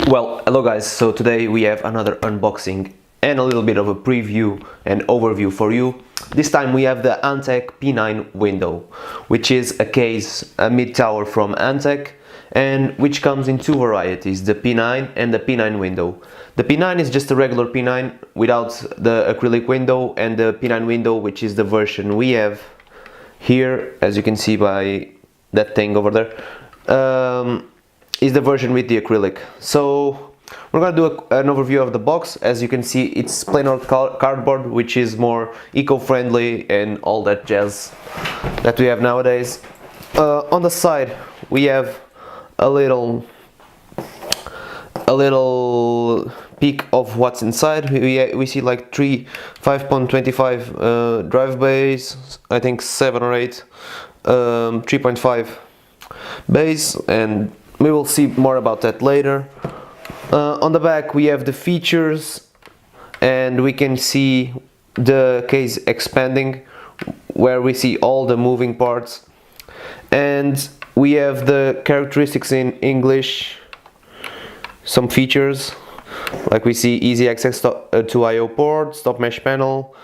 Well, hello guys, so today we have another unboxing and a little bit of a preview and overview for you. This time we have the Antec P9 window, which is a case, a mid-tower from Antec, and which comes in two varieties, the P9 and the P9 window. The P9 is just a regular P9 without the acrylic window, and the P9 window, which is the version we have here, as you can see by that thing over there, is the version with the acrylic. So we're gonna do an overview of the box. As you can see, it's plain old cardboard, which is more eco-friendly and all that jazz that we have nowadays. On the side we have a little peek of what's inside. We see like three 5.25 drive bays, I think 7 or 8 3.5 bays, and we will see more about that later. On the back we have the features, and we can see the case expanding where we see all the moving parts, and we have the characteristics in English, some features like we see easy access to I/O port, stop mesh panel,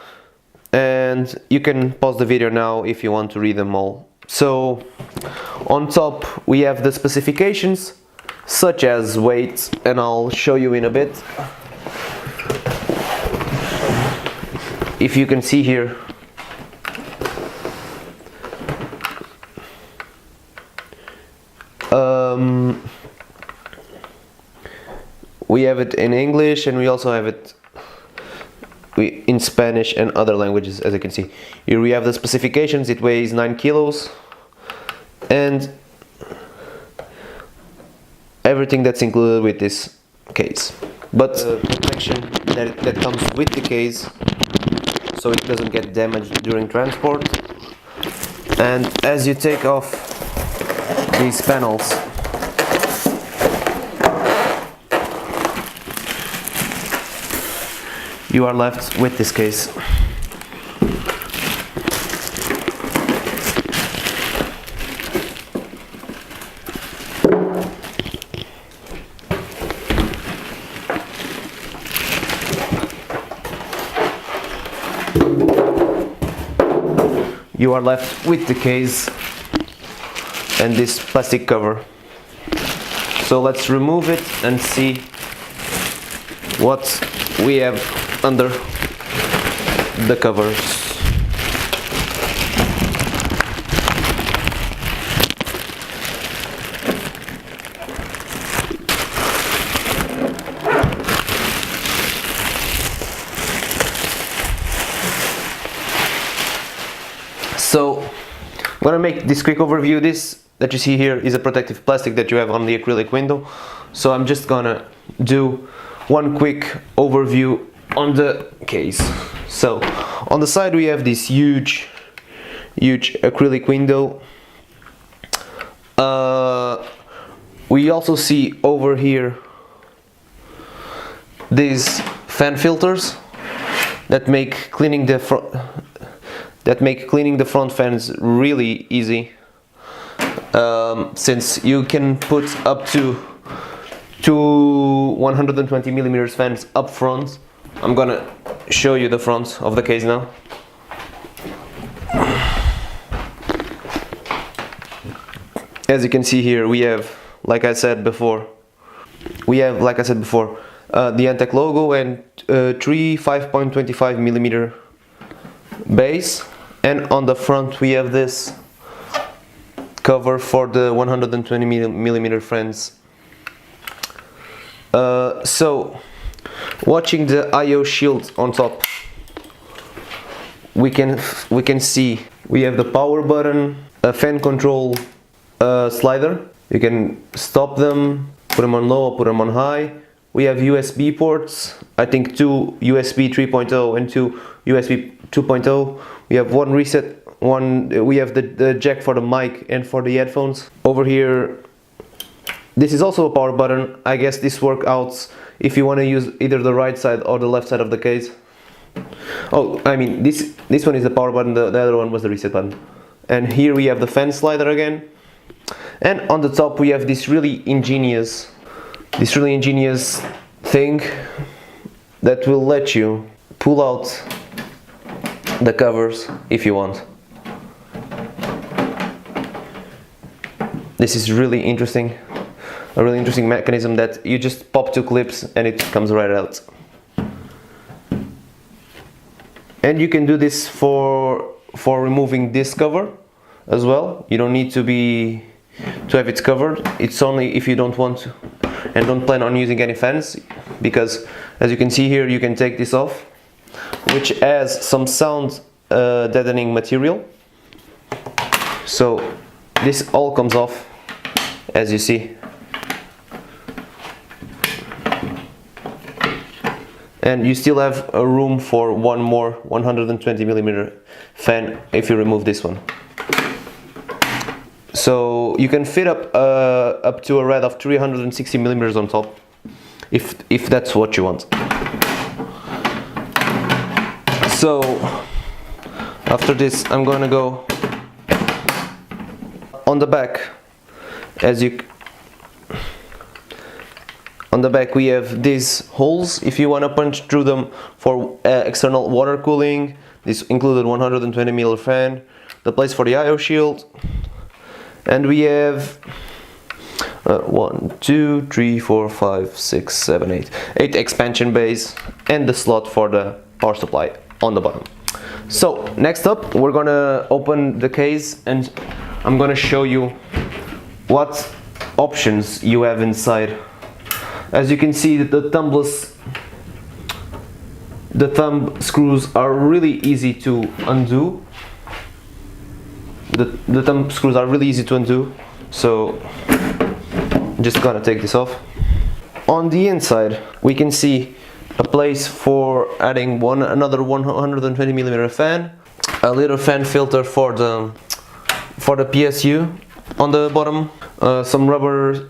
and you can pause the video now if you want to read them all. So on top we have the specifications, such as weight, and I'll show you in a bit. If you can see here, we have it in English, and we also have it in Spanish and other languages. As you can see here, we have the specifications. It weighs 9 kilos, and everything that's included with this case, but the protection that comes with the case, so it doesn't get damaged during transport. And as you take off these panels, you are left with this case. You are left with the case and this plastic cover. So let's remove it and see what we have under the covers. So I'm gonna make this quick overview. This that you see here is a protective plastic that you have on the acrylic window. So I'm just gonna do one quick overview on the case. So on the side we have this huge acrylic window. We also see over here these fan filters that make cleaning the front fans really easy, since you can put up to 120 millimeters fans up front. I'm gonna show you the front of the case now. As you can see here, we have, like I said before, the Antec logo and three 5.25 millimeter bays, and on the front we have this cover for the 120 millimeter fans. So watching the I/O shield on top, we can see we have the power button, a fan control slider. You can stop them, put them on low or put them on high. We have USB ports, I think 2 USB 3.0 and 2 USB 2.0. We have one reset, we have the jack for the mic and for the headphones. Over here, this is also a power button. I guess this works out if you want to use either the right side or the left side of the case. Oh, I mean, this one is the power button, the other one was the reset button. And here we have the fan slider again. And on the top we have this really ingenious this really ingenious thing that will let you pull out the covers if you want. This is really interesting, a really interesting mechanism that you just pop two clips and it comes right out. And you can do this for removing this cover as well. You don't need to have it covered. It's only if you don't want to and don't plan on using any fans, because as you can see here, you can take this off, which has some sound deadening material. So this all comes off, as you see. And you still have a room for one more 120mm fan if you remove this one. So you can fit up to a rad of 360mm on top, if that's what you want. So after this, I'm gonna go on the back. On the back we have these holes if you want to punch through them for external water cooling. This included 120mm fan, the place for the IO shield, and we have 1, 2, 3, 4, 5, 6, 7, 8 expansion bays, and the slot for the power supply on the bottom. So next up, we're gonna open the case and I'm gonna show you what options you have inside. As you can see, the thumb screws are really easy to undo. The thumb screws are really easy to undo, so I'm just gonna take this off. On the inside, we can see a place for adding another 120mm fan, a little fan filter for the PSU on the bottom, some rubber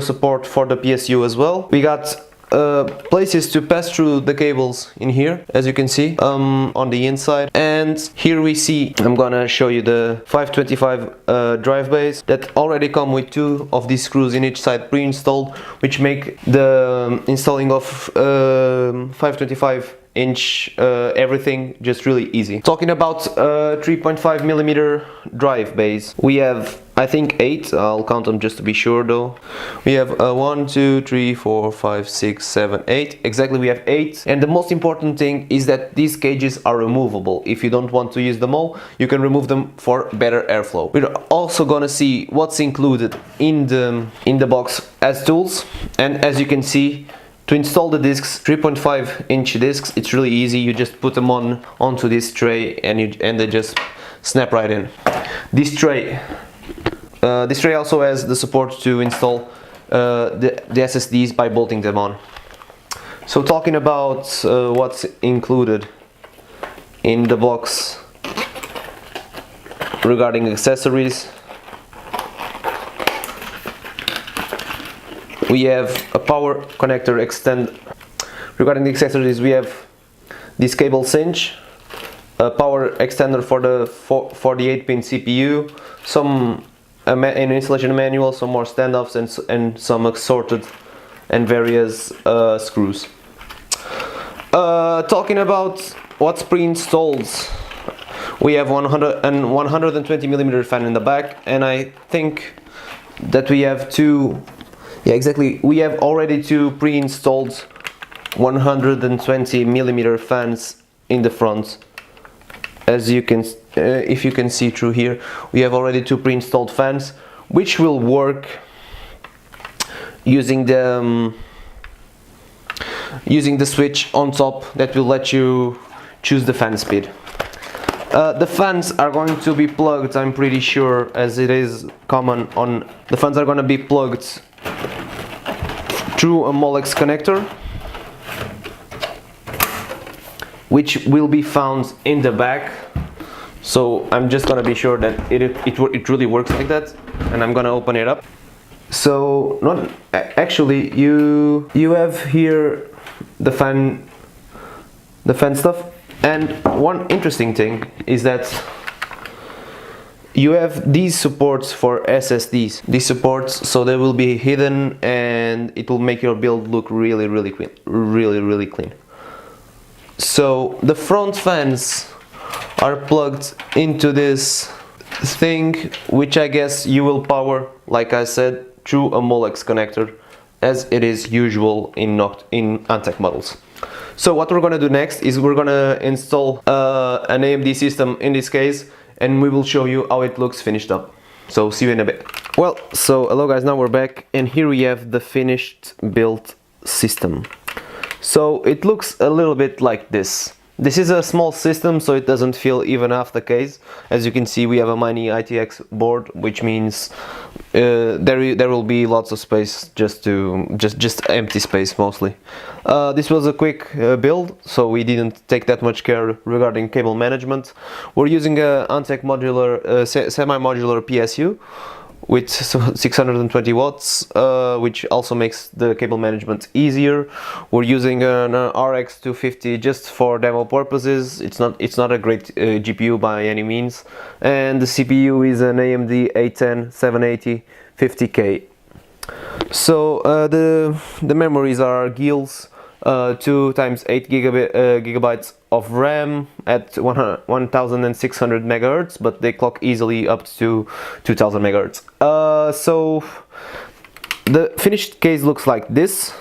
support for the PSU as well. We got places to pass through the cables in here, as you can see, on the inside. And here we see, I'm gonna show you the 525 drive bays that already come with 2 of these screws in each side pre-installed, which make the installing of 525 inch everything just really easy. Talking about 3.5mm drive bays, we have, I think, 8. I'll count them just to be sure though. We have 1, 2, 3, 4, 5, 6, 7, 8. Exactly, we have 8. And the most important thing is that these cages are removable. If you don't want to use them all, you can remove them for better airflow. We're also gonna see what's included in the box as tools. And as you can see, to install the discs, 3.5-inch discs, it's really easy. You just put them onto this tray and they just snap right in. This tray also has the support to install the SSDs by bolting them on. So talking about what's included in the box regarding accessories, we have a power connector extend. Regarding the accessories, we have this cable cinch, a power extender for the 48-pin CPU, an installation manual, some more standoffs, and some assorted and various screws. Talking about what's pre-installed, we have 120mm fan in the back, and I think that we have 2. Yeah, exactly. We have already 2 pre-installed 120mm fans in the front. As you can, if you can see through here, we have already 2 pre-installed fans, which will work using the switch on top that will let you choose the fan speed. The fans are going to be plugged, I'm pretty sure, as it is common on. The fans are going to be plugged through a Molex connector, which will be found in the back. So I'm just gonna be sure that it really works like that, and I'm gonna open it up. So not actually, you have here the fan stuff, and one interesting thing is that you have these supports for SSDs. These supports, so they will be hidden and it will make your build look really clean. Really clean. So the front fans are plugged into this thing, which I guess you will power, like I said, through a Molex connector, as it is usual in Antec models. So what we're gonna do next is we're gonna install an AMD system in this case, and we will show you how it looks finished up. So see you in a bit. Well, so hello guys, now we're back, and here we have the finished built system. So it looks a little bit like this. This is a small system, so it doesn't feel even half the case. As you can see, we have a mini ITX board, which means there will be lots of space, just empty space mostly. This was a quick build, so we didn't take that much care regarding cable management. We're using a Antec modular, semi-modular PSU with 620 watts, which also makes the cable management easier. We're using an RX 250 just for demo purposes. It's not a great GPU by any means, and the CPU is an AMD A10 780 50K. So the memories are GILs, 2 times 8 gigabytes of RAM at 1600 megahertz, but they clock easily up to 2000 megahertz. So the finished case looks like this,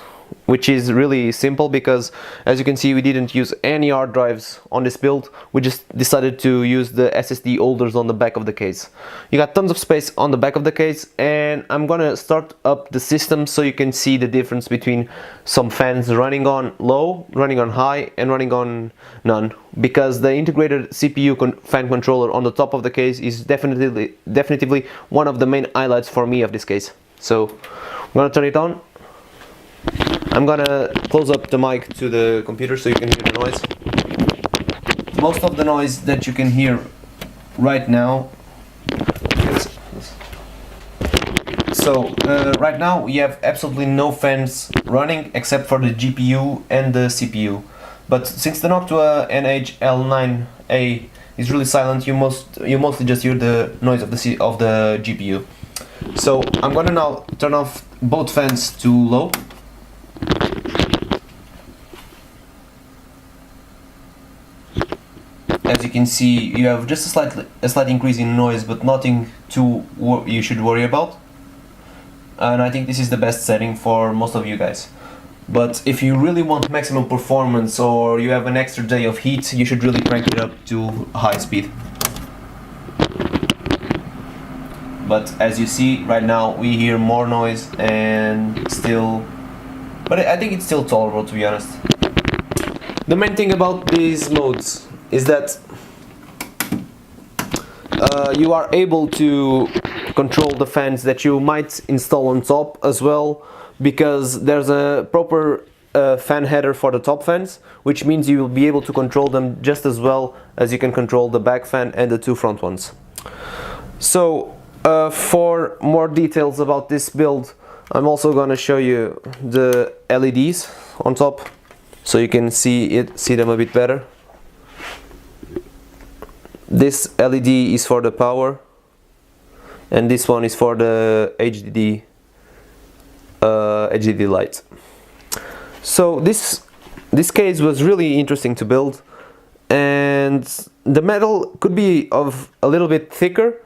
which is really simple because, as you can see, we didn't use any hard drives on this build. We just decided to use the SSD holders on the back of the case. You got tons of space on the back of the case, and I'm gonna start up the system so you can see the difference between some fans running on low, running on high, and running on none, because the integrated CPU fan controller on the top of the case is definitely one of the main highlights for me of this case. So I'm gonna turn it on. I'm gonna close up the mic to the computer so you can hear the noise. Most of the noise that you can hear right now. So right now we have absolutely no fans running except for the GPU and the CPU. But since the Noctua NHL9A is really silent, you mostly just hear the noise of the GPU. So I'm gonna now turn off both fans to low. As you can see, you have just a slight increase in noise, but nothing you should worry about. And I think this is the best setting for most of you guys. But if you really want maximum performance, or you have an extra day of heat, you should really crank it up to high speed. But as you see right now, we hear more noise and still, but I think it's still tolerable, to be honest. The main thing about these modes is that you are able to control the fans that you might install on top as well, because there's a proper fan header for the top fans, which means you will be able to control them just as well as you can control the back fan and the 2 front ones. So for more details about this build, I'm also going to show you the LEDs on top so you can see them a bit better. This LED is for the power, and this one is for the HDD light. So this case was really interesting to build, and the metal could be of a little bit thicker,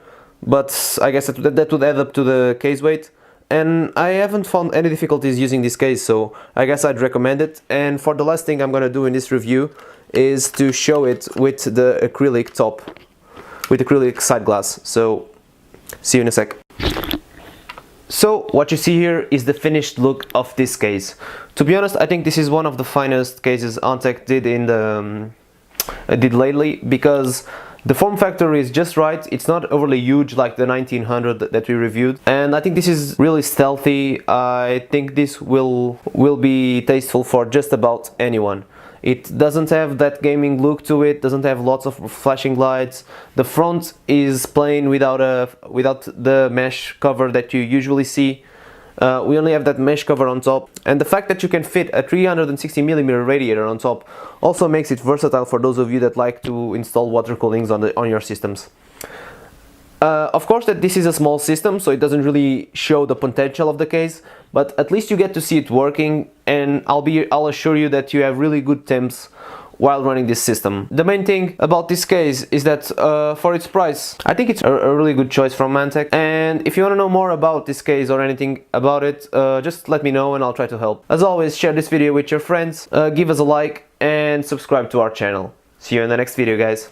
but I guess that would add up to the case weight. And I haven't found any difficulties using this case, so I guess I'd recommend it. And for the last thing I'm gonna do in this review is to show it with the acrylic top, with acrylic side glass. So see you in a sec. So what you see here is the finished look of this case. To be honest, I think this is one of the finest cases Antec did lately, because the form factor is just right. It's not overly huge like the 1900 that we reviewed, and I think this is really stealthy. I think this will be tasteful for just about anyone. It doesn't have that gaming look to it, doesn't have lots of flashing lights. The front is plain without the mesh cover that you usually see. We only have that mesh cover on top, and the fact that you can fit a 360mm radiator on top also makes it versatile for those of you that like to install water coolings on your systems. Of course that this is a small system, so it doesn't really show the potential of the case, but at least you get to see it working, and I'll assure you that you have really good temps while running this system. The main thing about this case is that for its price, I think it's a really good choice from Antec. And if you want to know more about this case or anything about it, just let me know and I'll try to help. As always, share this video with your friends, give us a like and subscribe to our channel. See you in the next video, guys.